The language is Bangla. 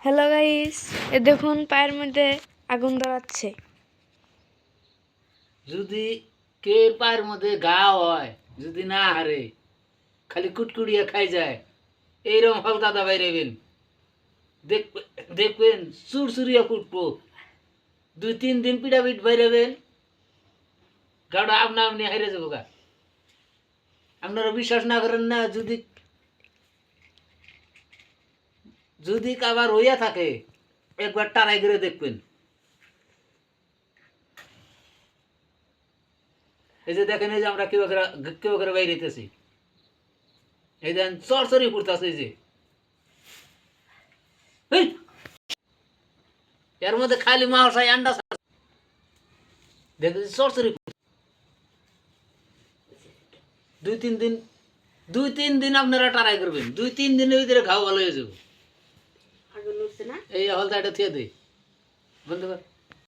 হ্যালো গাইস, এ দেখুন পায়ের মধ্যে আগুন ধরাচ্ছে। যদি কে পায়ের মধ্যে ঘা হয়, যদি না হারে খালি কুটকুড়িয়া খাই যায়, এইরকম হালকা দা বাইরেবেন, দেখবেন সুরসুরিয়া কুটবো। 2-3 দিন পিঠাপিঠ বাইরেবেন, গাড়া আপনা আপনি হাইরে যাবো গা। আপনারা বিশ্বাস না করেন না, যদি যদি কাবার হইয়া থাকে একবার টারাই করে দেখবেন। এই যে দেখেন, এই যে আমরা কেউ করে বাইরেতেছি, এই দেন চরচরি ফুটতেছে, এই যে এর মধ্যে খালি মাহসাই আন্ডা দেখেছি চরচরি। 2-3 দিন আপনারা ট্রাই করবেন, 2-3 দিনের ভিতরে ঘাও ভালো হয়ে যাবে। এই হলতা এটা থিয়ে দে, বন্ধ কর।